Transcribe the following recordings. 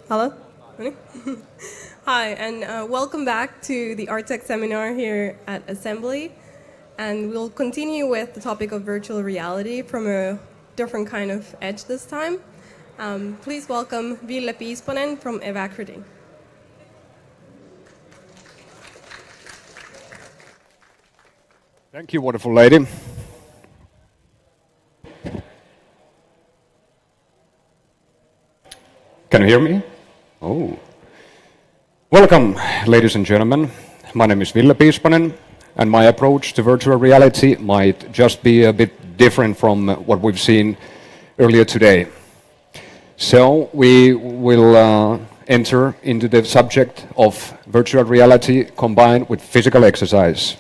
Hello? Hi, and welcome back to the ARTtech Seminar here at Assembly. And we'll continue with the topic of virtual reality from a different kind of edge this time. Please welcome Ville Piispanen from ARTtech. Thank you, wonderful lady. Can you hear me? Oh. Welcome, ladies and gentlemen. My name is Ville Piispanen, and my approach to virtual reality might just be a bit different from what we've seen earlier today. So we will enter into the subject of virtual reality combined with physical exercise.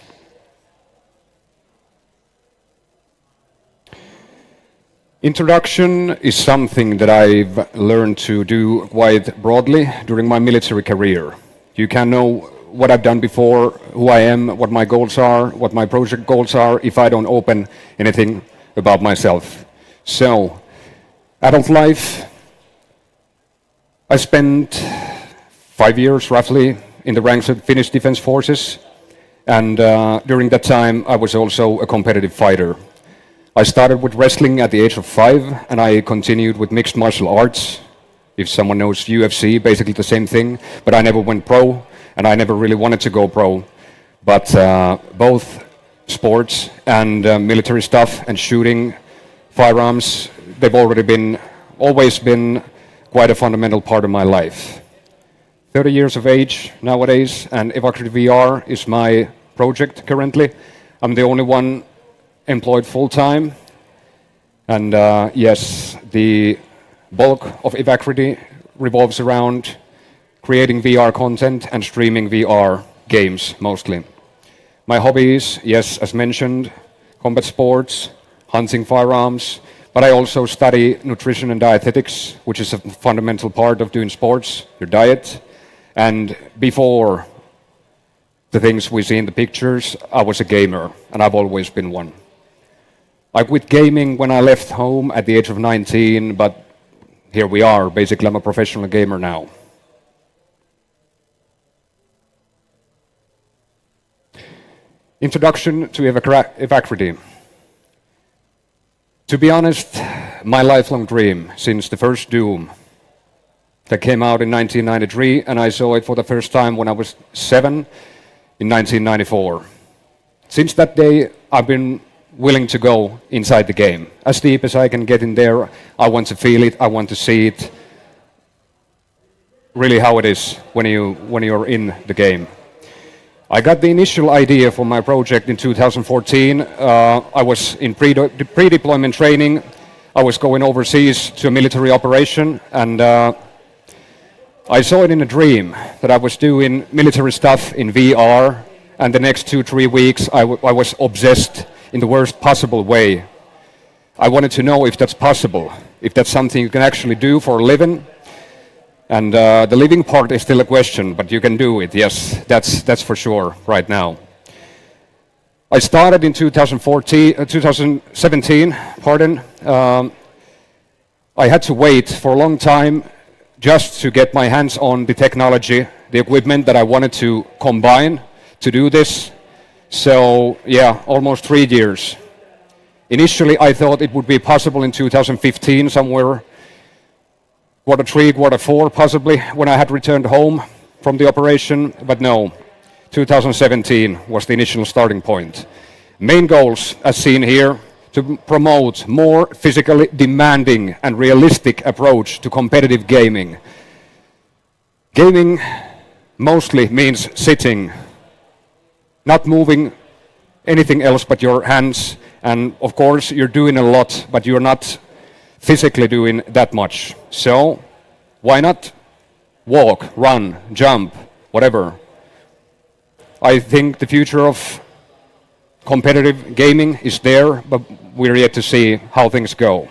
Introduction is something that I've learned to do quite broadly during my military career. You can know what I've done before, who I am, what my goals are, what my project goals are, if I don't open anything about myself. So, adult life, I spent 5 years roughly in the ranks of Finnish Defense Forces, and during that time I was also a competitive fighter. I started with wrestling at the age of 5, and I continued with mixed martial arts. If someone knows UFC, basically the same thing, but I never went pro, and I never really wanted to go pro. But both sports and military stuff and shooting, firearms, they've always been quite a fundamental part of my life. 30 years of age nowadays, and ARTtech VR is my project currently. I'm the only one employed full-time, and yes, the bulk of ARTtech revolves around creating VR content and streaming VR games mostly. My hobbies, yes, as mentioned, combat sports, hunting firearms, but I also study nutrition and dietetics, which is a fundamental part of doing sports, your diet. And before the things we see in the pictures, I was a gamer, and I've always been one. I quit gaming when I left home at the age of 19, but here we are. Basically, I'm a professional gamer now. Introduction to ARTtech. To be honest, my lifelong dream since the first Doom that came out in 1993, and I saw it for the first time when I was 7 in 1994. Since that day, I've been willing to go inside the game. As deep as I can get in there, I want to feel it, I want to see it, really how it is when you're in the game. I got the initial idea for my project in 2014. I was in pre-deployment training. I was going overseas to a military operation, and I saw it in a dream that I was doing military stuff in VR, and the next 2-3 weeks I was obsessed in the worst possible way. I wanted to know if that's possible, if that's something you can actually do for a living. And the living part is still a question, but you can do it, yes, that's for sure right now. I started in 2017, I had to wait for a long time just to get my hands on the technology, the equipment that I wanted to combine to do this. So, yeah, almost 3 years. Initially, I thought it would be possible in 2015, somewhere Q3, Q4, possibly, when I had returned home from the operation, but no, 2017 was the initial starting point. Main goals, as seen here, to promote more physically demanding and realistic approach to competitive gaming. Gaming mostly means sitting, not moving anything else but your hands, and of course you're doing a lot, but you're not physically doing that much. So why not walk, run, jump, whatever. I think the future of competitive gaming is there, but we're yet to see how things go.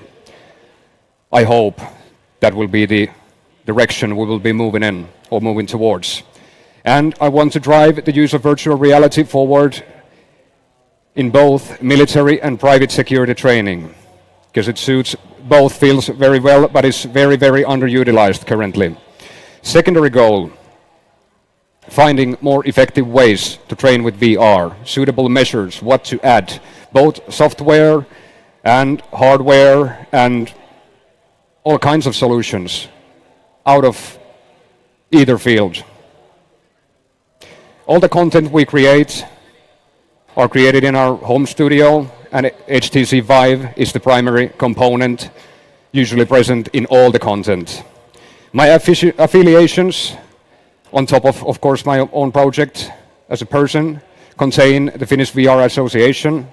I hope that will be the direction we will be moving in or moving towards. And I want to drive the use of virtual reality forward in both military and private security training, because it suits both fields very well, but is very, very underutilized currently. Secondary goal, finding more effective ways to train with VR, suitable measures, what to add, both software and hardware and all kinds of solutions out of either field. All the content we create are created in our home studio, and HTC Vive is the primary component usually present in all the content. My affiliations, on top of course, my own project as a person, contain the Finnish VR Association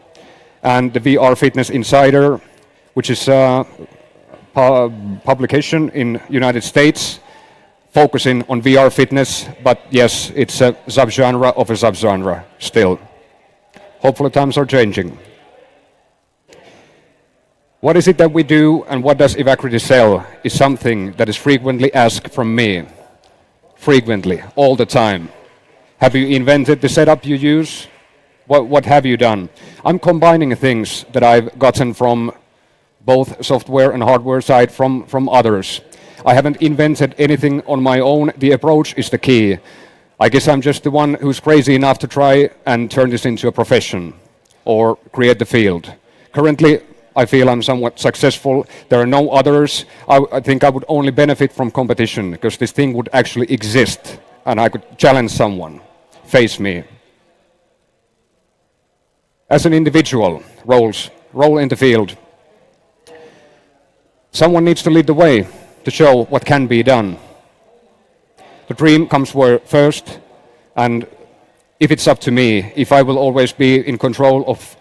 and the VR Fitness Insider, which is a publication in United States focusing on VR fitness, but yes, it's a subgenre of a subgenre still. Hopefully times are changing. What is it that we do and what does Evacrity sell is something that is frequently asked from me. Frequently, all the time. Have you invented the setup you use? What have you done? I'm combining things that I've gotten from both software and hardware side from others. I haven't invented anything on my own. The approach is the key. I guess I'm just the one who's crazy enough to try and turn this into a profession or create the field. Currently, I feel I'm somewhat successful. There are no others. I think I would only benefit from competition because this thing would actually exist and I could challenge someone, face me. As an individual, role in the field. Someone needs to lead the way to show what can be done. The dream comes first, and if it's up to me, if I will always be in control of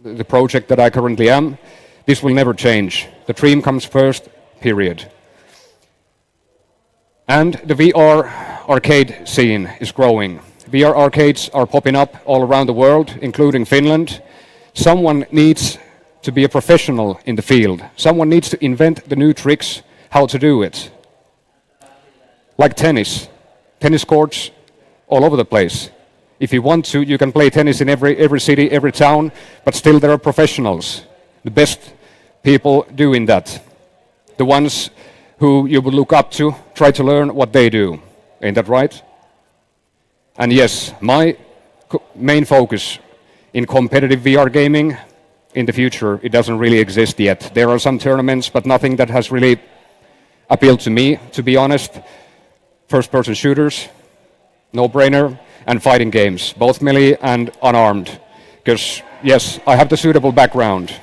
the project that I currently am, this will never change. The dream comes first, period. And the VR arcade scene is growing. VR arcades are popping up all around the world, including Finland. Someone needs to be a professional in the field. Someone needs to invent the new tricks, how to do it. Like tennis. Tennis courts all over the place. If you want to, you can play tennis in every city, every town, but still there are professionals. The best people doing that. The ones who you would look up to, try to learn what they do. Ain't that right? And yes, my main focus in competitive VR gaming in the future, it doesn't really exist yet. There are some tournaments, but nothing that has really appealed to me, to be honest. First-person shooters, no-brainer, and fighting games, both melee and unarmed. Because, yes, I have the suitable background.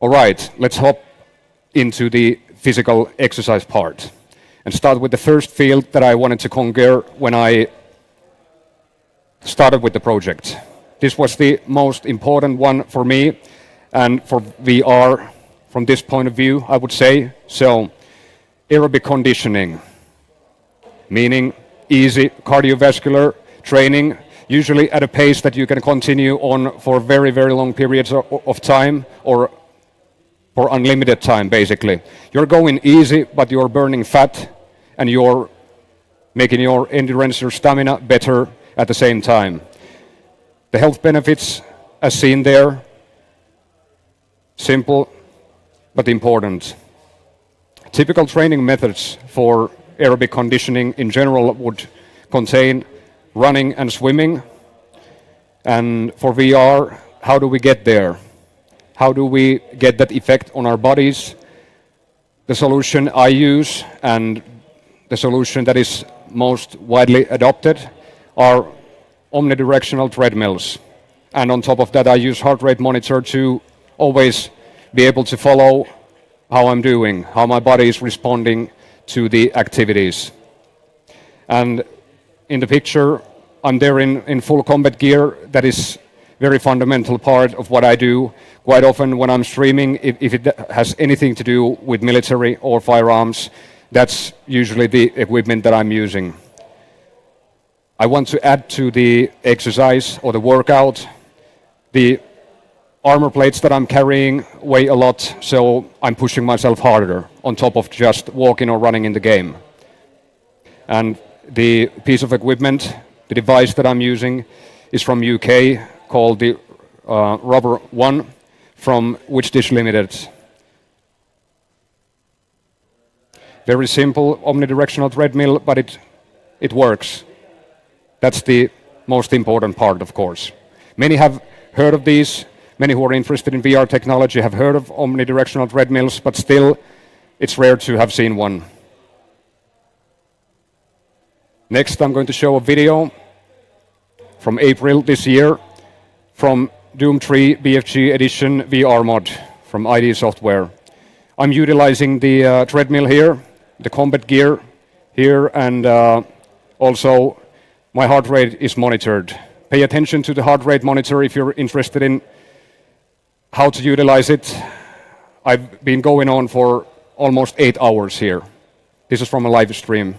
All right, let's hop into the physical exercise part and start with the first field that I wanted to conquer when I started with the project. This was the most important one for me and for VR from this point of view, I would say. So, aerobic conditioning, meaning easy cardiovascular training, usually at a pace that you can continue on for very, very long periods of time or for unlimited time, basically. You're going easy, but you're burning fat and you're making your endurance, your stamina better at the same time. The health benefits, as seen there, simple but important. Typical training methods for aerobic conditioning in general would contain running and swimming. And for VR, how do we get there? How do we get that effect on our bodies? The solution I use and the solution that is most widely adopted are omnidirectional treadmills. And on top of that, I use heart rate monitor to always be able to follow how I'm doing, how my body is responding to the activities. And in the picture, I'm there in full combat gear. That is very fundamental part of what I do. Quite often when I'm streaming, if it has anything to do with military or firearms, that's usually the equipment that I'm using. I want to add to the exercise or the workout. The armor plates that I'm carrying weigh a lot, so I'm pushing myself harder on top of just walking or running in the game. And the piece of equipment, the device that I'm using, is from UK, called the Rubber One from Which Dish Limited. Very simple omnidirectional treadmill, but it works. That's the most important part, of course. Many have heard of these. Many who are interested in VR technology have heard of omnidirectional treadmills, but still, it's rare to have seen one. Next, I'm going to show a video from April this year from Doom 3 BFG Edition VR mod from ID Software. I'm utilizing the treadmill here, the combat gear here, and also my heart rate is monitored. Pay attention to the heart rate monitor if you're interested in how to utilize it. I've been going on for almost 8 hours here. This is from a live stream.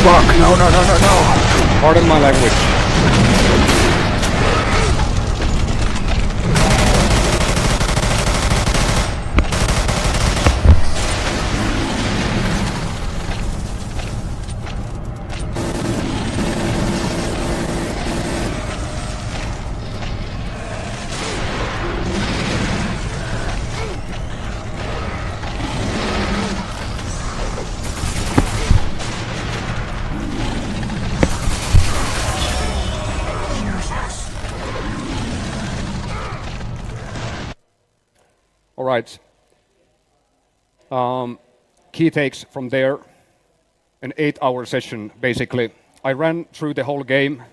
Fuck, no. Pardon my language. All right. Key takes from there, an 8-hour session, basically. I ran through the whole game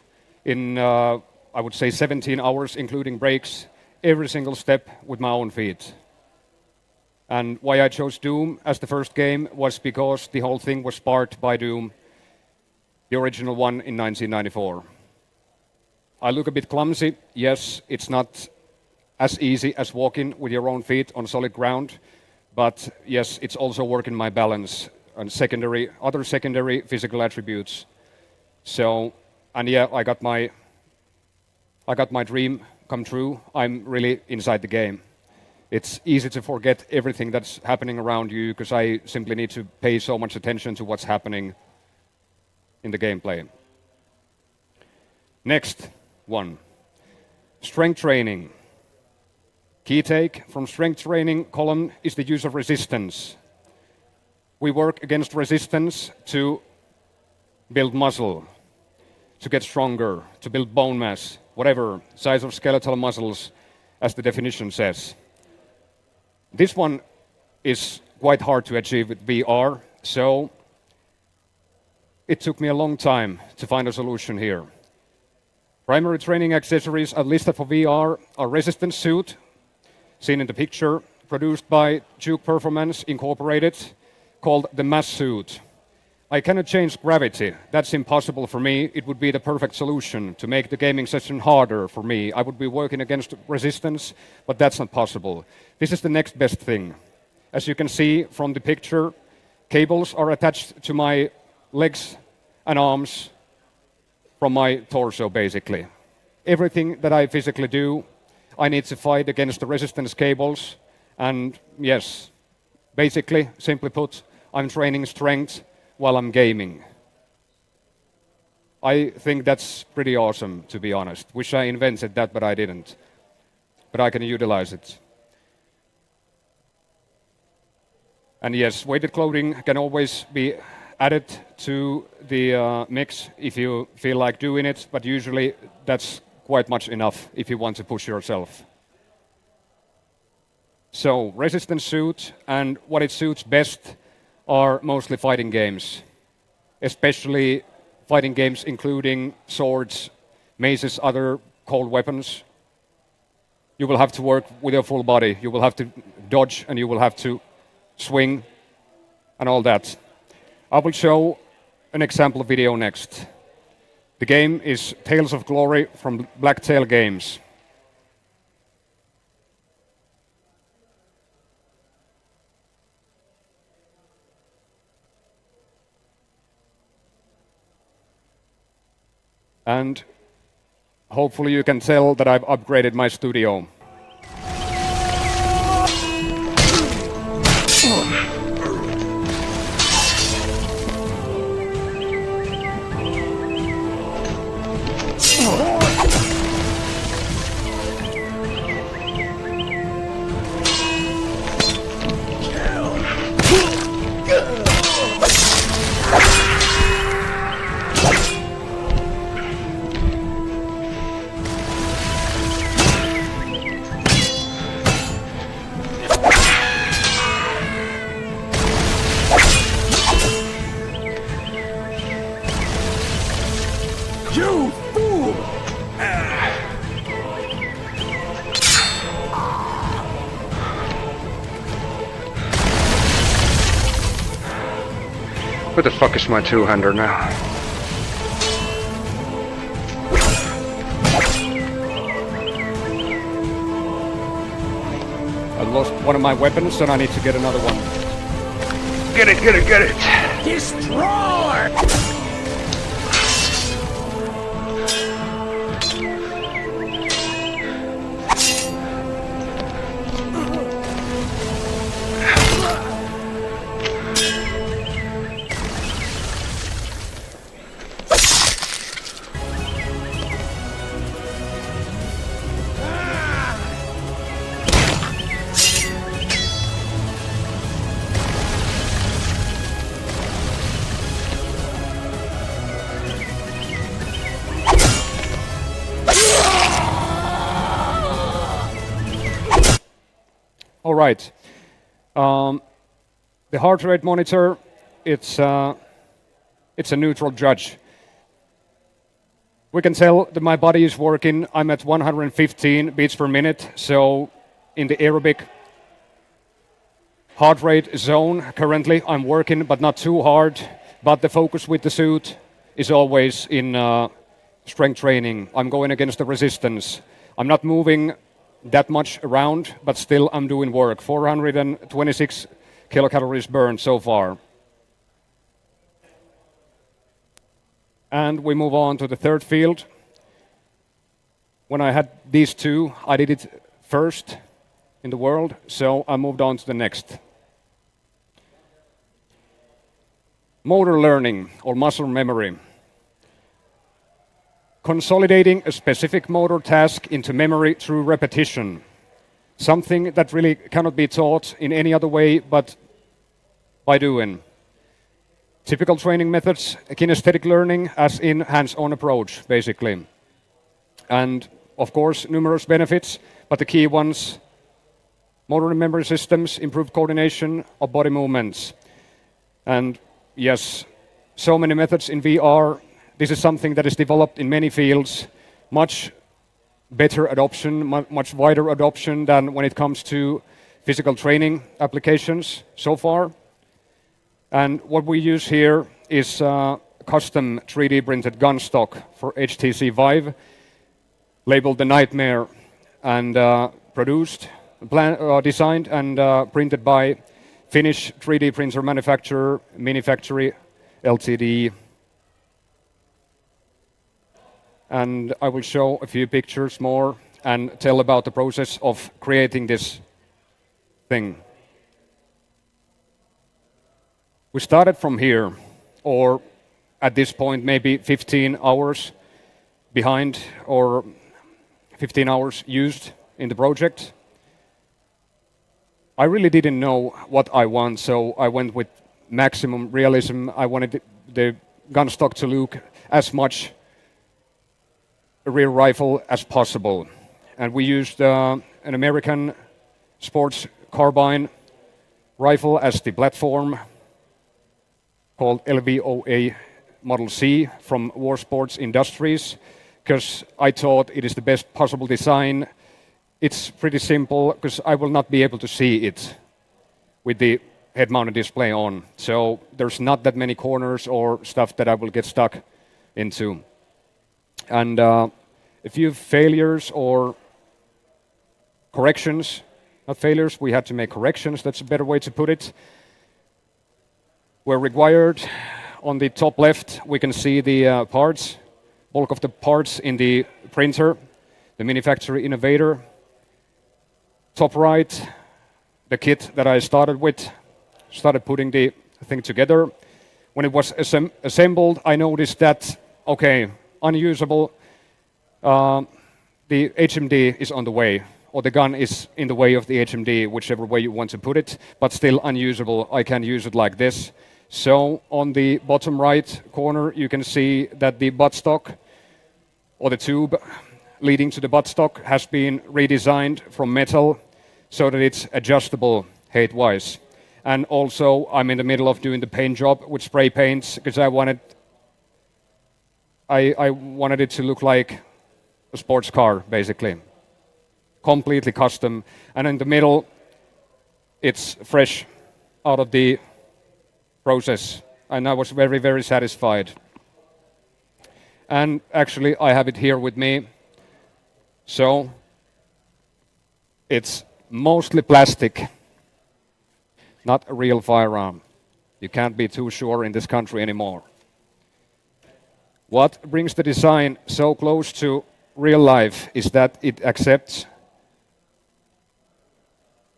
in, I would say, 17 hours, including breaks, every single step with my own feet. And why I chose Doom as the first game was because the whole thing was sparked by Doom, the original one in 1994. I look a bit clumsy. Yes, it's not as easy as walking with your own feet on solid ground, but yes, it's also working my balance and other secondary physical attributes. So, and yeah, I got my dream come true. I'm really inside the game. It's easy to forget everything that's happening around you because I simply need to pay so much attention to what's happening in the gameplay. Next one, strength training. Key take from strength training column is the use of resistance. We work against resistance to build muscle, to get stronger, to build bone mass, whatever, size of skeletal muscles, as the definition says. This one is quite hard to achieve with VR, so it took me a long time to find a solution here. Primary training accessories are listed for VR are resistance suit, seen in the picture, produced by Duke Performance Incorporated, called the mass suit. I cannot change gravity. That's impossible for me. It would be the perfect solution to make the gaming session harder for me. I would be working against resistance, but that's not possible. This is the next best thing. As you can see from the picture, cables are attached to my legs and arms from my torso, basically. Everything that I physically do, I need to fight against the resistance cables. And yes, basically, simply put, I'm training strength while I'm gaming. I think that's pretty awesome, to be honest. Wish I invented that, but I didn't. But I can utilize it. And yes, weighted clothing can always be added to the mix if you feel like doing it, but usually that's quite much enough if you want to push yourself. So, resistance suit and what it suits best are mostly fighting games, especially fighting games including swords, maces, other cold weapons. You will have to work with your full body. You will have to dodge and you will have to swing and all that. I will show an example video next. The game is Tales of Glory from Blacktail Games. And hopefully you can tell that I've upgraded my studio. You fool! Where the fuck is my two-hander now? I lost one of my weapons and I need to get another one. Get it, get it, get it! Destroy! All right. The heart rate monitor, it's a neutral judge. We can tell that my body is working. I'm at 115 beats per minute, so in the aerobic heart rate zone currently, I'm working, but not too hard. But the focus with the suit is always in strength training. I'm going against the resistance. I'm not moving that much around, but still I'm doing work. 426 kilocalories burned so far. And we move on to the third field. When I had these two, I did it first in the world, so I moved on to the next. Motor learning or muscle memory. Consolidating a specific motor task into memory through repetition. Something that really cannot be taught in any other way but by doing. Typical training methods, kinesthetic learning as in hands-on approach, basically. And of course, numerous benefits, but the key ones, motor and memory systems, improved coordination of body movements. And yes, so many methods in VR. This is something that is developed in many fields, much better adoption, much wider adoption than when it comes to physical training applications so far. And what we use here is custom 3D printed gun stock for HTC Vive, labeled the Nightmare, and designed and printed by Finnish 3D printer manufacturer Minifactory Ltd. And I will show a few pictures more and tell about the process of creating this thing. We started from here, or at this point maybe 15 hours behind, or 15 hours used in the project. I really didn't know what I want, so I went with maximum realism. I wanted the gun stock to look as much a rear rifle as possible. And we used an American sports carbine rifle as the platform, called LVOA Model C from War Sports Industries, because I thought it is the best possible design it's pretty simple because I will not be able to see it with the head-mounted display on. So there's not that many corners or stuff that I will get stuck into. And a few failures or corrections, not failures, we had to make corrections, that's a better way to put it, were required. On the top left, we can see the parts, bulk of the parts in the printer, the manufacturer innovator. Top right, the kit that I started with, started putting the thing together. When it was assembled, I noticed that, okay, unusable, the HMD is on the way, or the gun is in the way of the HMD, whichever way you want to put it, but still unusable. I can use it like this. So on the bottom right corner, you can see that the buttstock, or the tube leading to the buttstock, has been redesigned from metal so that it's adjustable height-wise. And also, I'm in the middle of doing the paint job with spray paints because I wanted it to look like a sports car, basically. Completely custom. And in the middle, it's fresh out of the process. And I was very, very satisfied. And actually, I have it here with me. So, it's mostly plastic, not a real firearm. You can't be too sure in this country anymore. What brings the design so close to real life is that it accepts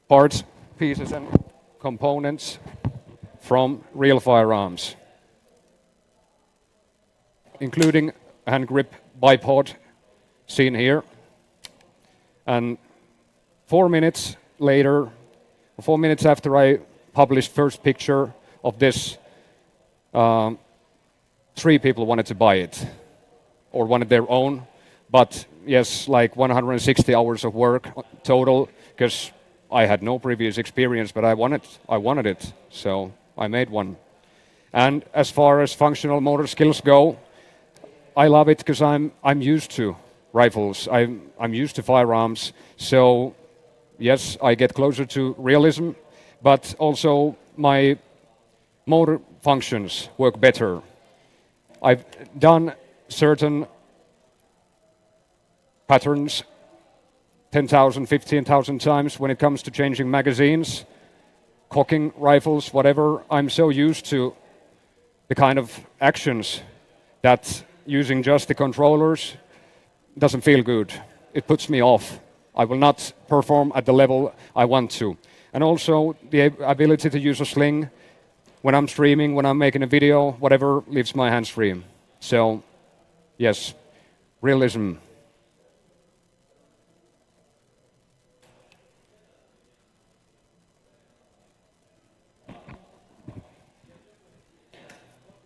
parts, pieces and components from real firearms, including hand grip bipod seen here. And 4 minutes later, 4 minutes after I published first picture of this, 3 people wanted to buy it, or wanted their own. But yes, like 160 hours of work total, because I had no previous experience, but I wanted it, so I made one. And as far as functional motor skills go, I love it because I'm used to rifles. I'm used to firearms, so yes, I get closer to realism, but also my motor functions work better. I've done certain patterns 10,000, 15,000 times when it comes to changing magazines, cocking rifles, whatever. I'm so used to the kind of actions that using just the controllers doesn't feel good. It puts me off. I will not perform at the level I want to. And also the ability to use a sling when I'm streaming, when I'm making a video, whatever, leaves my hands free. So, yes, realism.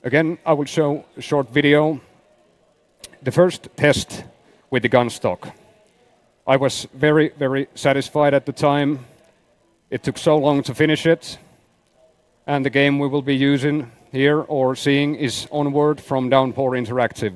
Again, I will show a short video. The first test with the gun stock. I was very, very satisfied at the time. It took so long to finish it. And the game we will be using here or seeing is Onward from Downpour Interactive.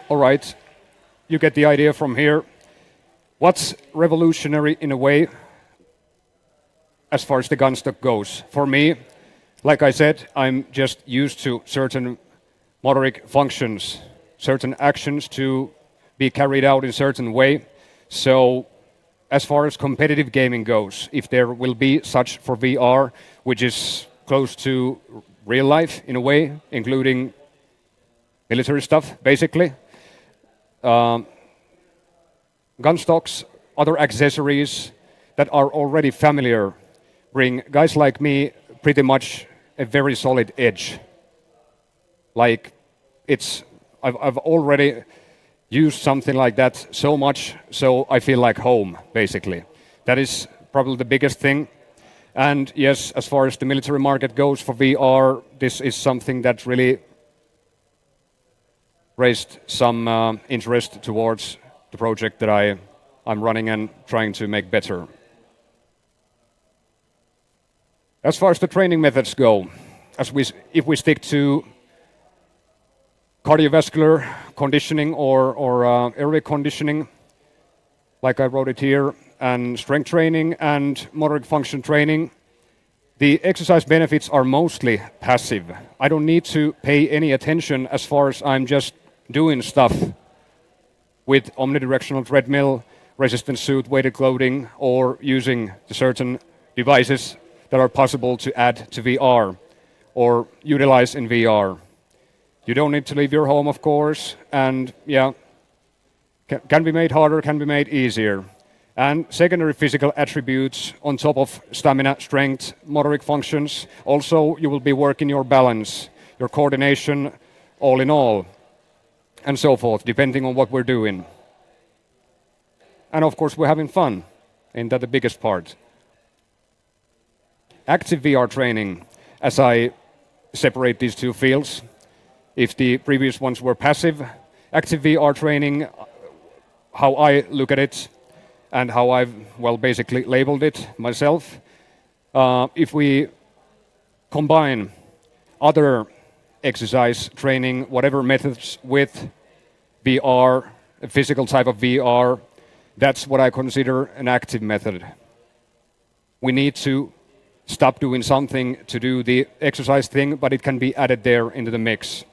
all right, you get the idea from here. What's revolutionary in a way as far as the gun stock goes? For me, like I said, I'm just used to certain motoric functions, certain actions to be carried out in a certain way. So as far as competitive gaming goes, if there will be such for VR, which is close to real life in a way, including military stuff, basically, gun stocks, other accessories that are already familiar, bring guys like me pretty much a very solid edge. Like I've already used something like that so much, so I feel like home, basically. That is probably the biggest thing. And yes, as far as the military market goes for VR, this is something that really raised some interest towards the project that I'm running and trying to make better. As far as the training methods go, if we stick to cardiovascular conditioning or aerobic conditioning, like I wrote it here, and strength training and motoric function training, the exercise benefits are mostly passive. I don't need to pay any attention as far as I'm just doing stuff with omnidirectional treadmill, resistance suit, weighted clothing, or using the certain devices that are possible to add to VR or utilize in VR. You don't need to leave your home, of course, and yeah, can be made harder, can be made easier. And secondary physical attributes on top of stamina, strength, motoric functions. Also, you will be working your balance, your coordination, all in all, and so forth, depending on what we're doing. And of course, we're having fun, and that's the biggest part. Active VR training, as I separate these two fields, if the previous ones were passive, active VR training, how I look at it, and how I've, basically labeled it myself, if we combine other exercise training, whatever methods with VR, a physical type of VR, that's what I consider an active method. We need to stop doing something to do the exercise thing, but it can be added there into the mix.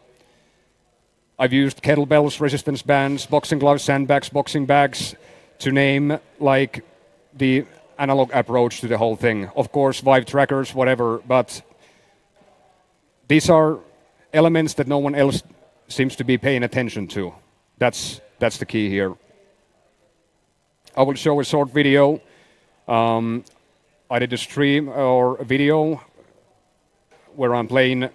I've used kettlebells, resistance bands, boxing gloves, sandbags, boxing bags, to name like the analog approach to the whole thing. Of course, Vive trackers, whatever, but these are elements that no one else seems to be paying attention to. That's the key here. I will show a short video. I did a stream or a video where I'm playing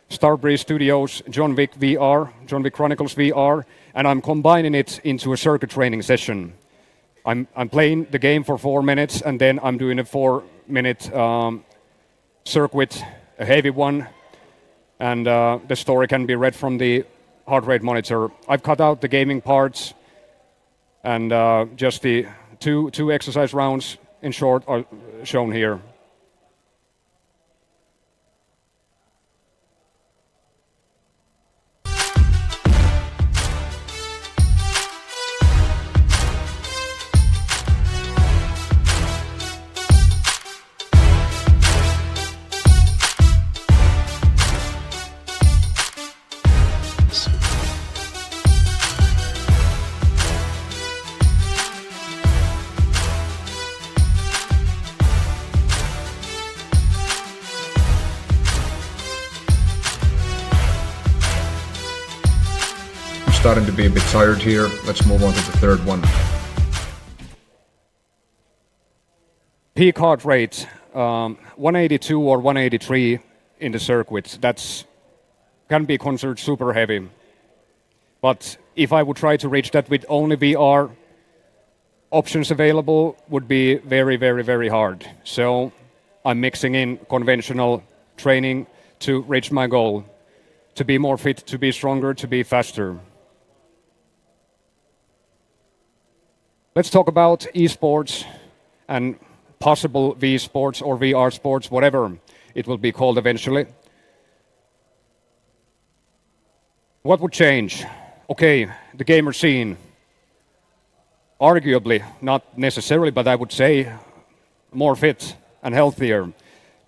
Starbreeze Studios John Wick VR, John Wick Chronicles VR, and I'm combining it into a circuit training session. I'm playing the game for 4 minutes, and then I'm doing a 4-minute circuit, a heavy one, and the story can be read from the heart rate monitor. I've cut out the gaming parts, and just the two exercise rounds in short are shown here. Starting to be a bit tired here. Let's move on to the third one. Peak heart rate, 182 or 183 in the circuit. Can be considered super heavy. But if I would try to reach that with only VR, options available would be very, very, very hard. So I'm mixing in conventional training to reach my goal, to be more fit, to be stronger, to be faster. Let's talk about eSports and possible V sports or VR sports, whatever it will be called eventually. What would change? Okay, the gamer scene, arguably, not necessarily, but I would say more fit and healthier.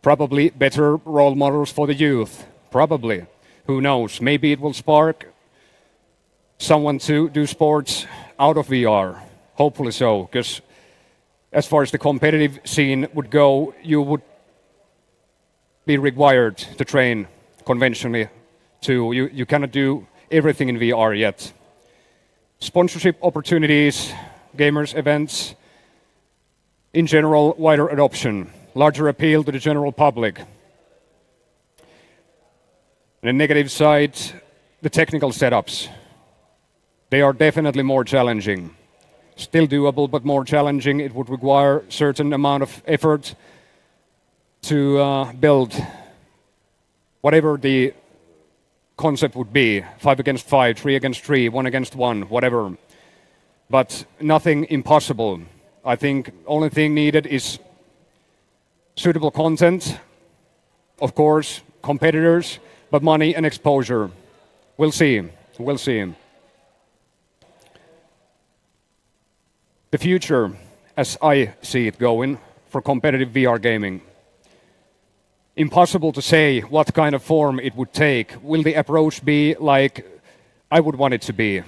Probably better role models for the youth. Probably. Who knows? Maybe it will spark someone to do sports out of VR. Hopefully so, because as far as the competitive scene would go, you would be required to train conventionally too. You cannot do everything in VR yet. Sponsorship opportunities, gamers, events, in general, wider adoption, larger appeal to the general public. On the negative side, the technical setups. They are definitely more challenging. Still doable, but more challenging. It would require a certain amount of effort to build whatever the concept would be. 5 against 5, 3 against 3, 1 against 1, whatever. But nothing impossible. I think only thing needed is suitable content, of course, competitors, but money and exposure. We'll see. We'll see. The future, as I see it going, for competitive VR gaming. Impossible to say what kind of form it would take. Will the approach be like I would want it to be?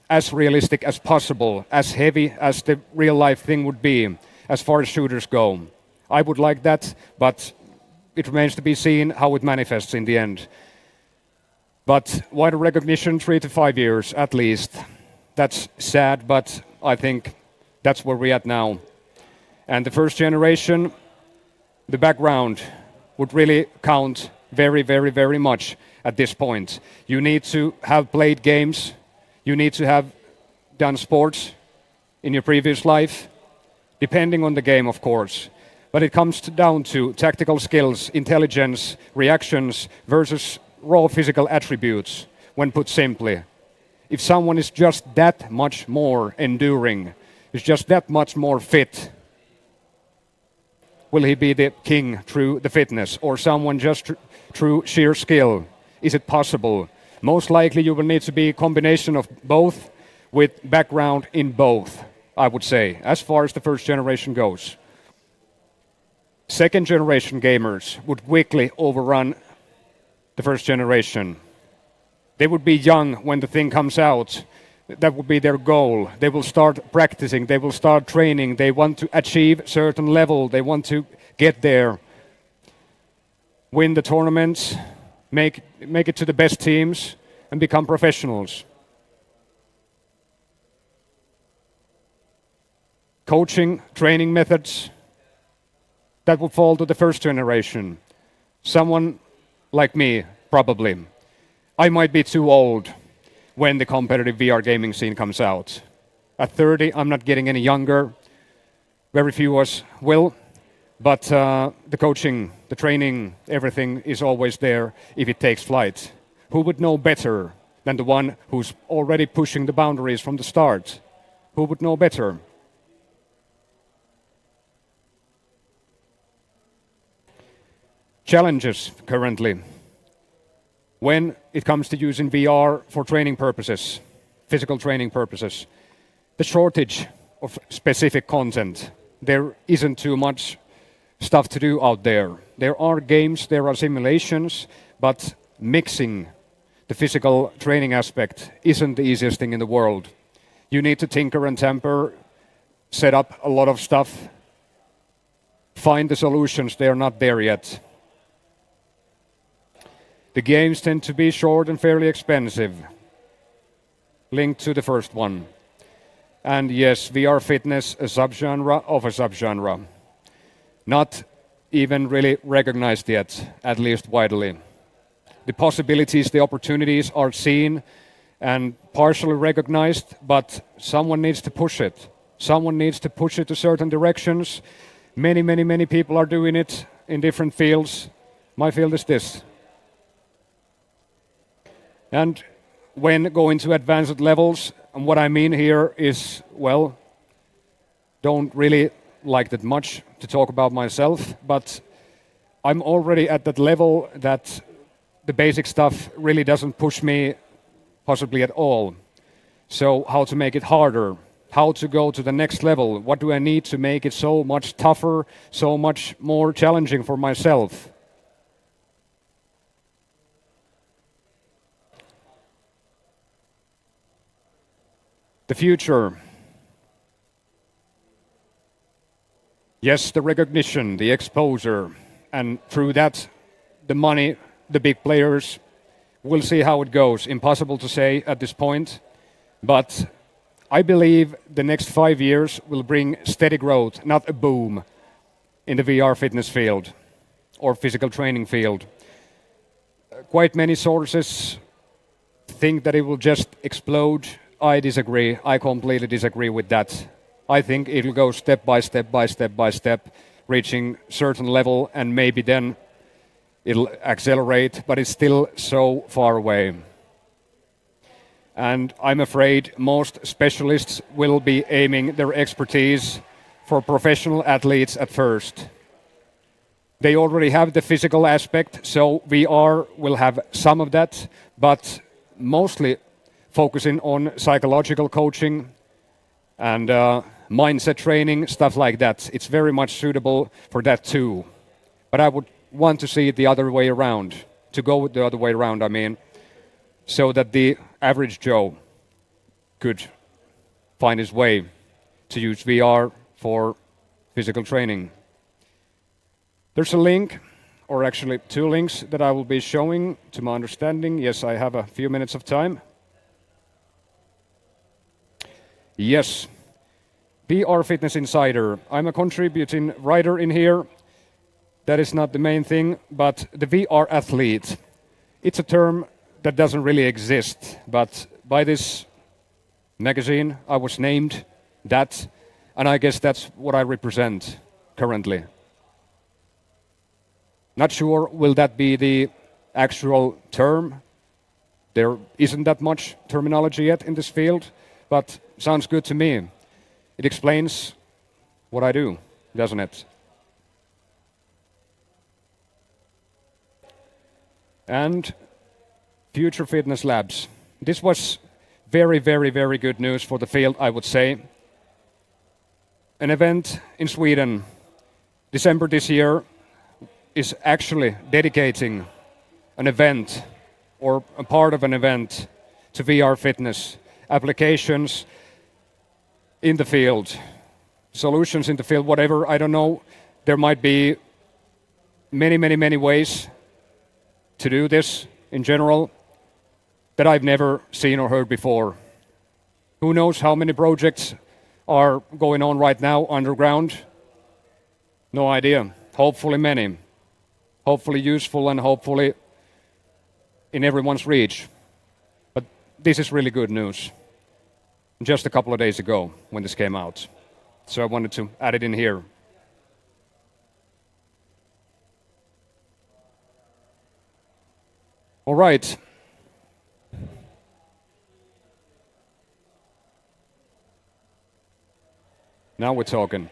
As realistic as possible, as heavy as the real life thing would be, as far as shooters go. I would like that, but it remains to be seen how it manifests in the end. But wider recognition, 3 to 5 years at least. That's sad, but I think that's where we're at now. And the first generation, the background would really count very, very, very much at this point. You need to have played games. You need to have done sports in your previous life, depending on the game, of course. But it comes down to tactical skills, intelligence, reactions versus raw physical attributes, when put simply. If someone is just that much more enduring, is just that much more fit, will he be the king through the fitness, or someone just through sheer skill? Is it possible? Most likely you will need to be a combination of both, with background in both, I would say, as far as the first generation goes. Second generation gamers would quickly overrun the first generation. They would be young when the thing comes out. That would be their goal. They will start practicing, they will start training, they want to achieve certain level, they want to get there, win the tournaments, make it to the best teams, and become professionals. Coaching, training methods, that would fall to the first generation. Someone like me, probably. I might be too old when the competitive VR gaming scene comes out. At 30, I'm not getting any younger. Very few of us will. But the coaching, the training, everything is always there if it takes flight. Who would know better than the one who's already pushing the boundaries from the start? Who would know better? Challenges currently when it comes to using VR for training purposes, physical training purposes. The shortage of specific content. There isn't too much stuff to do out there. There are games, there are simulations, but mixing the physical training aspect isn't the easiest thing in the world. You need to tinker and tamper, set up a lot of stuff, find the solutions, they're not there yet. The games tend to be short and fairly expensive, linked to the first one. And yes, VR fitness, a subgenre of a subgenre. Not even really recognized yet, at least widely. The possibilities, the opportunities are seen and partially recognized, but someone needs to push it. Someone needs to push it to certain directions. Many people are doing it in different fields. My field is this. And when going to advanced levels, and what I mean here is, well, don't really like that much to talk about myself, but I'm already at that level that the basic stuff really doesn't push me possibly at all. So how to make it harder? How to go to the next level? What do I need to make it so much tougher, so much more challenging for myself? The future. Yes, the recognition, the exposure, and through that, the money, the big players. We'll see how it goes. Impossible to say at this point, but I believe the next 5 years will bring steady growth, not a boom, in the VR fitness field or physical training field. Quite many sources think that it will just explode. I disagree. I completely disagree with that. I think it'll go step by step by step by step, reaching certain level, and maybe then it'll accelerate, but it's still so far away. And I'm afraid most specialists will be aiming their expertise for professional athletes at first. They already have the physical aspect, so VR will have some of that, but mostly focusing on psychological coaching and mindset training, stuff like that. It's very much suitable for that too. But I would want to see it the other way around, to go the other way around, I mean, so that the average Joe could find his way to use VR for physical training. There's a link, or actually 2 links, that I will be showing to my understanding. Yes, I have a few minutes of time. Yes, VR Fitness Insider. I'm a contributing writer in here. That is not the main thing, but the VR athlete. It's a term that doesn't really exist, but by this magazine I was named that, and I guess that's what I represent currently. Not sure will that be the actual term. There isn't that much terminology yet in this field, but sounds good to me. It explains what I do, doesn't it? And Future Fitness Labs. This was very, very, very good news for the field, I would say. An event in Sweden, December this year, is actually dedicating an event or a part of an event to VR fitness, applications in the field, solutions in the field, whatever, I don't know. There might be many, many, many ways to do this in general that I've never seen or heard before. Who knows how many projects are going on right now underground? No idea. Hopefully many. Hopefully useful and hopefully in everyone's reach. But this is really good news. Just a couple of days ago when this came out. So I wanted to add it in here. All right. Now we're talking.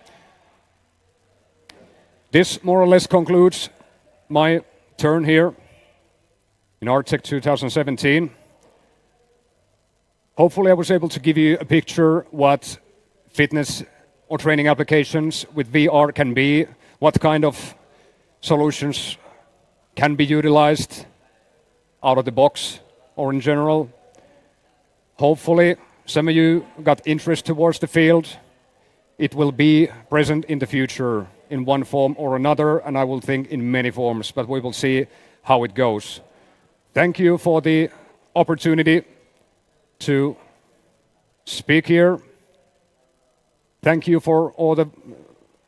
This more or less concludes my turn here in ARTtech 2017. Hopefully I was able to give you a picture what fitness or training applications with VR can be, what kind of solutions can be utilized out of the box or in general. Hopefully some of you got interest towards the field. It will be present in the future in one form or another, and I will think in many forms, but we will see how it goes. Thank you for the opportunity to speak here. Thank you for all the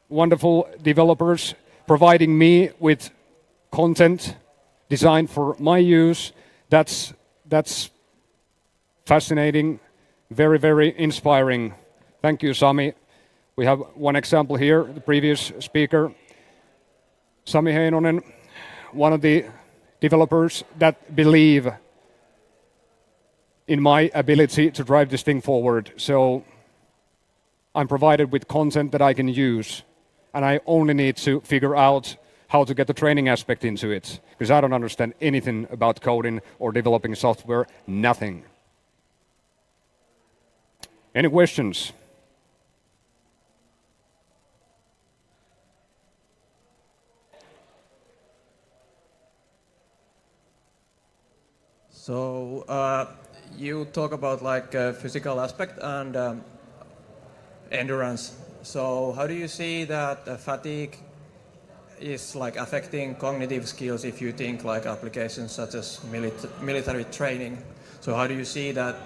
wonderful developers providing me with content designed for my use. That's fascinating, very, very inspiring. Thank you, Sami. We have one example here, the previous speaker, Sami Heinonen, one of the developers that believe in my ability to drive this thing forward. So I'm provided with content that I can use, and I only need to figure out how to get the training aspect into it, because I don't understand anything about coding or developing software, nothing. Any questions? So you talk about like physical aspect and endurance. So how do you see that fatigue is like affecting cognitive skills if you think like applications such as military training? So how do you see that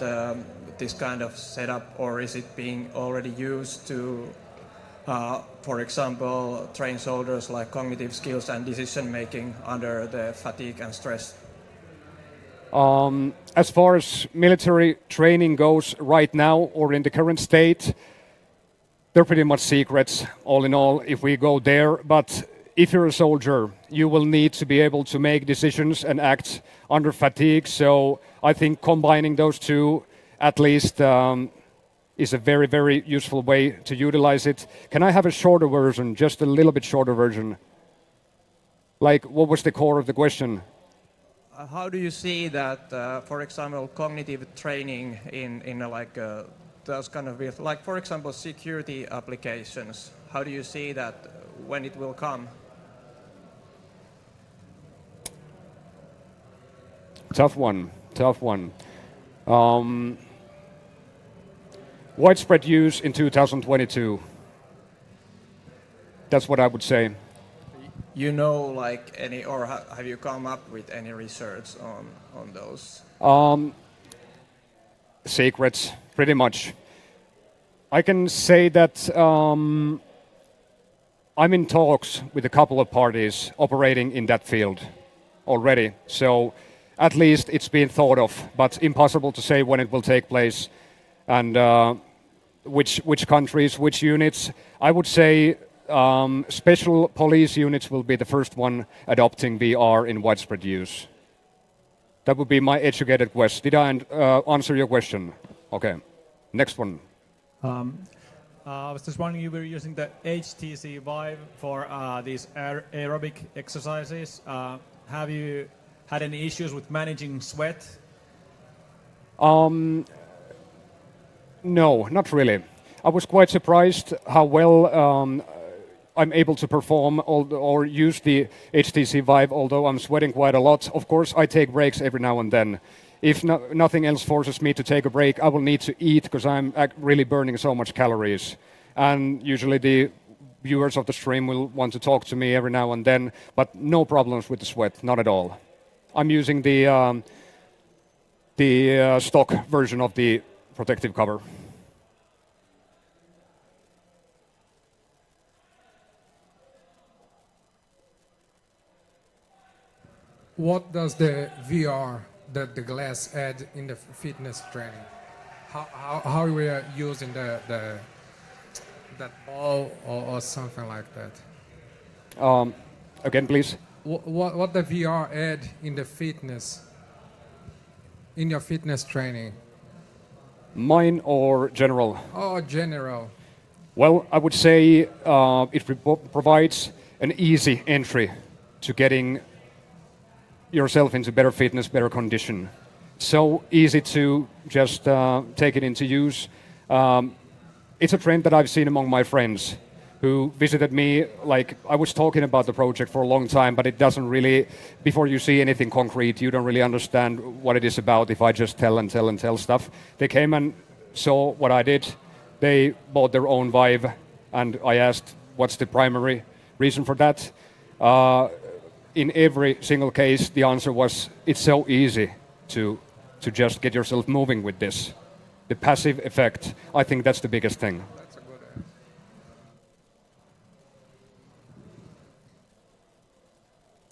this kind of setup, or is it being already used to, for example, train soldiers like cognitive skills and decision making under the fatigue and stress? As far as military training goes right now or in the current state, they're pretty much secrets all in all if we go there. But if you're a soldier, you will need to be able to make decisions and act under fatigue. So I think combining those two at least is a very, very useful way to utilize it. Can I have a shorter version, just a little bit shorter version? Like, what was the core of the question? How do you see that, for example, cognitive training in like those kind of, like for example, security applications? How do you see that when it will come? Tough one, tough one. Widespread use in 2022. That's what I would say. You know, like any, or have you come up with any research on those? Secrets, pretty much. I can say that I'm in talks with a couple of parties operating in that field already. So at least it's been thought of, but impossible to say when it will take place and which countries, which units. I would say special police units will be the first one adopting VR in widespread use. That would be my educated guess. Did I answer your question? Okay. Next one. I was just wondering, you were using the HTC Vive for these aerobic exercises. Have you had any issues with managing sweat? No, not really. I was quite surprised how well I'm able to perform or use the HTC Vive, although I'm sweating quite a lot. Of course, I take breaks every now and then. If nothing else forces me to take a break, I will need to eat because I'm really burning so much calories. And usually the viewers of the stream will want to talk to me every now and then, but no problems with the sweat, not at all. I'm using the stock version of the protective cover. What does the VR, the glass, add in the fitness training? How we are using that ball or something like that? Again, please. What the VR add in the fitness, in your fitness training? Mine or general? Oh, general. Well, I would say it provides an easy entry to getting yourself into better fitness, better condition. So easy to just take it into use. It's a trend that I've seen among my friends who visited me. Like, I was talking about the project for a long time, but it doesn't really, before you see anything concrete, you don't really understand what it is about if I just tell and tell and tell stuff. They came and saw what I did. They bought their own Vive, and I asked, what's the primary reason for that? In every single case, the answer was, it's so easy to just get yourself moving with this. The passive effect, I think that's the biggest thing. That's a good answer.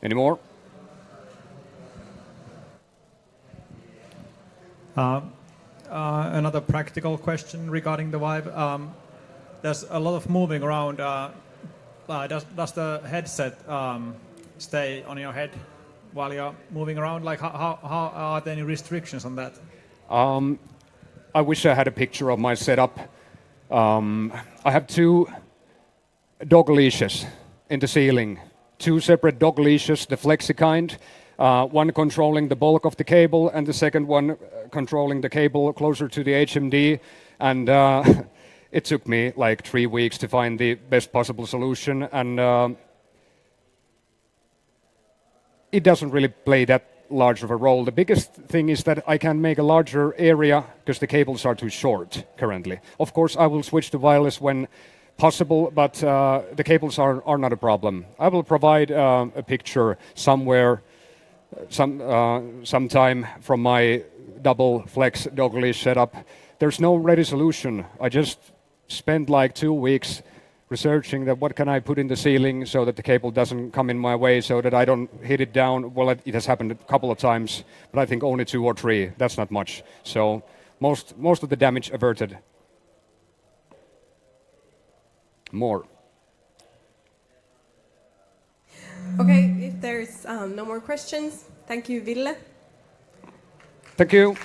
Any more? Another practical question regarding the Vive. There's a lot of moving around. Does the headset stay on your head while you're moving around? Like, how are there any restrictions on that? I wish I had a picture of my setup. I have 2 dog leashes in the ceiling. 2 separate dog leashes, the flexi kind. one controlling the bulk of the cable and the second one controlling the cable closer to the HMD. And it took me like 3 weeks to find the best possible solution. And it doesn't really play that large of a role. The biggest thing is that I can make a larger area because the cables are too short currently. Of course, I will switch to wireless when possible, but the cables are not a problem. I will provide a picture somewhere, sometime from my double flex dog leash setup. There's no ready solution. I just spent like 2 weeks researching that what can I put in the ceiling so that the cable doesn't come in my way, so that I don't hit it down. Well, it has happened a couple of times, but I think only 2 or 3. That's not much. So most of the damage averted. More. Okay, if there's no more questions, thank you, Ville. Thank you.